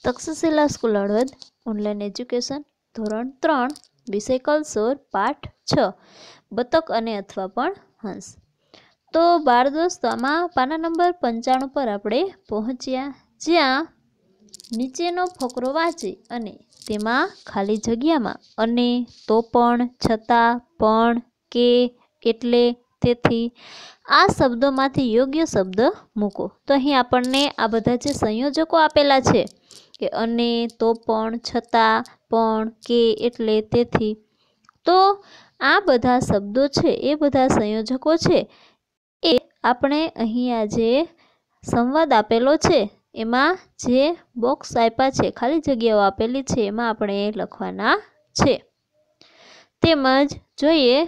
Takshashila school Halvad online education ધોરણ 3 વિષય કલસોર પાઠ 6 બતક અને અથવા પણ હંસ। તો બાળ દોસ્તો આમાં પાના નંબર 95 પર આપણે પહોંચ્યા, જ્યાં નીચેનો ફકરો વાંચી અને તેમાં ખાલી જગ્યામાં અને, તો પણ, છતાં, પણ, કે, એટલે, તેથી આ શબ્દોમાંથી યોગ્ય શબ્દ મૂકો। તો અહીં આપણને આ બધા જે સંયોજકો આપેલા છે કે અને, તો પણ, છતાં, પણ, કે, એટલે, તેથી, તો આ બધા શબ્દો છે એ બધા સંયોજકો છે એ આપણે અહીંયા જે સંવાદ આપેલો છે એમાં જે બોક્સ આપ્યા છે, ખાલી જગ્યાઓ આપેલી છે એમાં આપણે લખવાના છે। તેમજ જોઈએ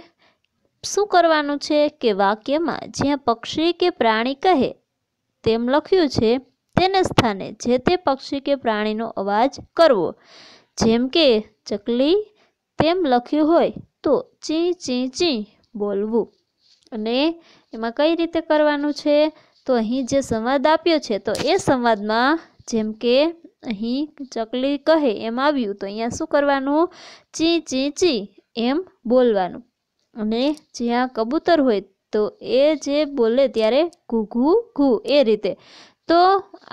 શું કરવાનું છે કે વાક્યમાં જ્યાં પક્ષી કે પ્રાણી કહે તેમ લખ્યું છે તેને સ્થાને જે તે પક્ષી કે પ્રાણીનો અવાજ કરવો। જેમ કે ચકલી તેમ લખ્યું હોય તો ચી ચી ચી બોલવું। અને એમાં કઈ રીતે કરવાનું છે તો અહીં જે સંવાદ આપ્યો છે તો એ સંવાદમાં જેમ કે અહીં ચકલી કહે એમ આવ્યું તો અહીંયા શું કરવાનું, ચી ચી ચી એમ બોલવાનું। અને જ્યાં કબૂતર હોય તો એ જે બોલે ત્યારે ઘૂ ઘૂ ઘૂ એ રીતે। તો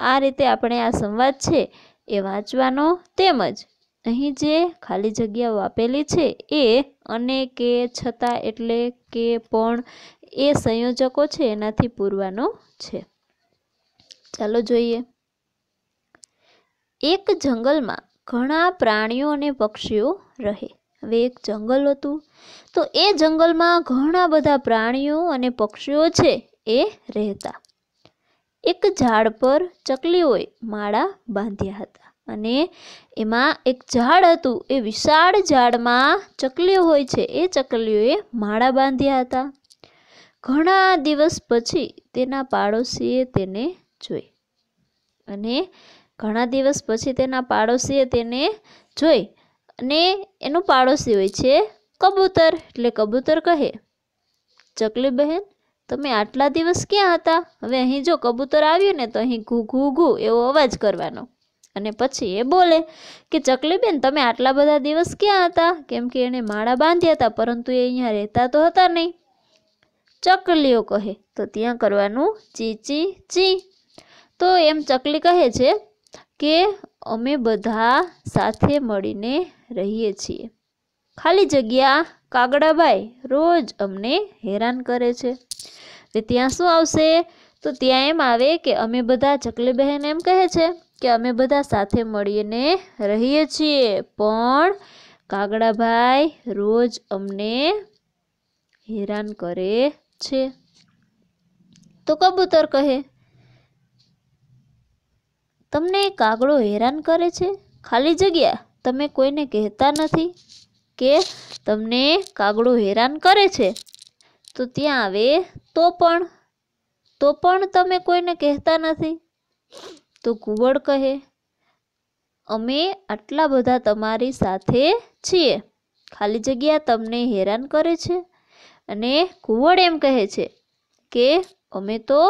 આ રીતે આપણે આ સંવાદ છે એ વાંચવાનો। તેમજ અહીં જે ખાલી જગ્યાઓ આપેલી છે એ અને, કે, છતાં, એટલે, કે, પણ એ સંયોજકો છે એનાથી પૂરવાનો છે। ચાલો જોઈએ। એક જંગલમાં ઘણા પ્રાણીઓ અને પક્ષીઓ રહે। હવે એક જંગલ હતું તો એ જંગલમાં ઘણા બધા પ્રાણીઓ અને પક્ષીઓ છે એ રહેતા। એક ઝાડ પર ચકલીઓએ માળા બાંધ્યા હતા અને એમાં એક ઝાડ હતું એ વિશાળ ઝાડમાં ચકલીઓ હોય છે એ ચકલીઓએ માળા બાંધ્યા હતા। ઘણા દિવસ પછી તેના પાડોશીએ તેને જોઈ અને ઘણા દિવસ પછી તેના પાડોશીએ તેને જોઈ અને એનું પાડોશી હોય છે કબૂતર। એટલે કબૂતર કહે, ચકલી બહેન તમે આટલા દિવસ ક્યાં હતા? હવે અહીં જો કબૂતર આવ્યું ને તો અહીં ઘૂ ઘૂ ઘૂ એવો અવાજ કરવાનો અને પછી એ બોલે કે ચકલી બેન તમે આટલા બધા દિવસ ક્યાં હતા? કેમ કે એને માળા બાંધ્યા હતા પરંતુ એ અહીંયા રહેતા તો હતા નહીં। ચકલીઓ કહે તો ત્યાં કરવાનું ચી ચી ચી। તો એમ ચકલી કહે છે કે અમે બધા સાથે મળીને રહીએ છીએ। ખાલી જગ્યા કાગડાભાઈ રોજ અમને હેરાન કરે છે। ત્યાં શું આવશે તો ત્યાં એમ આવે કે અમે બધા, ચકલી બહેન એમ કહે છે કે અમે બધા સાથે મળીને રહીએ છીએ પણ કાગડાભાઈ રોજ અમને હેરાન કરે છે। તો કબૂતર કહે તમને કાગડો હેરાન કરે છે? ખાલી જગ્યા તમે કોઈને કહેતા નથી કે તમને કાગડો હેરાન કરે છે? તો ત્યાં આવે તો પણ તમે કોઈને કહેતા નથી। તો ઘુવડ કહે અમે આટલા બધા તમારી સાથે છીએ, ખાલી જગ્યા તમને હેરાન કરે છે? અને ઘુવડ એમ કહે છે કે અમે તો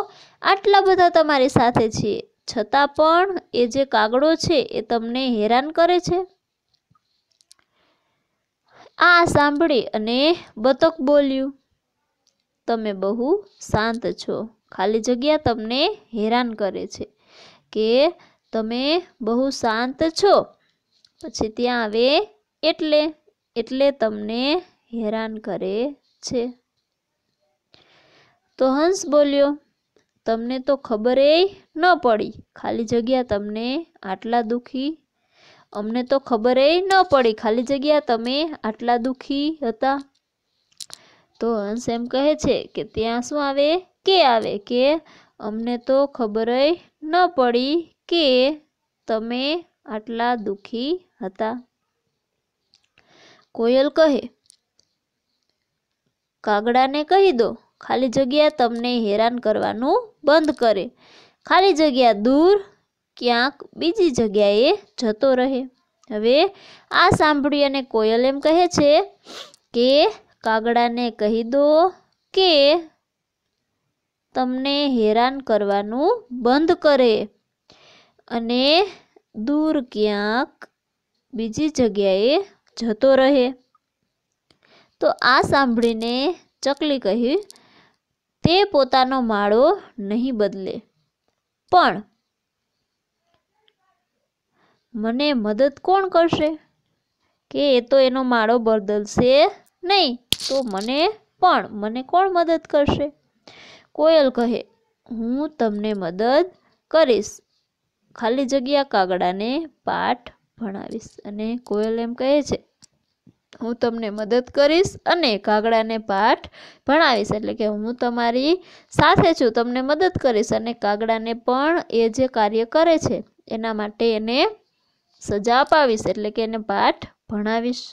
આટલા બધા તમારી સાથે છીએ છતાં પણ એ જે કાગડો છે એ તમને હેરાન કરે છે। આ સાંભળી અને બતક બોલ્યું તમે બહુ શાંત છો, ખાલી જગ્યા તમને હેરાન કરે છે કે તમે બહુ શાંત છો। પછી ત્યાં આવે એટલે તમને હેરાન કરે છે। તો હંસ બોલ્યો તમને તો ખબર ન પડી, ખાલી જગ્યા તમને આટલા દુખી, અમને તો ખબર ન પડી ખાલી જગ્યા તમે આટલા દુખી હતા। તો હંસ એમ કહે છે કે ત્યાં શું આવે કે અમને તો ખબર ન પડી કે તમે આટલા દુખી હતા। કોયલ કહે કાગડાને કહી દો ખાલી જગ્યા તમને હેરાન કરવાનું બંધ કરે, ખાલી જગ્યા દૂર ક્યાંક બીજી જગ્યાએ જતો રહે। હવે આ સાંભળી અને કોયલ એમ કહે છે કે કાગડાને કહી દો કે તમને હેરાન કરવાનું બંધ કરે અને દૂર ક્યાંક બીજી જગ્યાએ જતો રહે. તો આ સાંભળીને ચકલી કહ્યું, તે પોતાનો માળો નહીં બદલે, પણ મને મદદ કોણ કરશે? કે એ તો એનો માળો બદલશે નહીં, તો મને કોણ મદદ કરશે? કોયલ કહે, હું તમને મદદ કરીશ, ખાલી જગ્યા કાગડાને પાઠ ભણાવીશ. અને કોયલ એમ કહે છે, હું તમને મદદ કરીશ અને કાગડાને પાઠ ભણાવીશ, એટલે કે હું તમારી સાથે છું, તમને મદદ કરીશ અને કાગડાને પણ એ જે કાર્ય કરે છે એના માટે એને સજા અપાવીશ, એટલે કે એને પાઠ ભણાવીશ.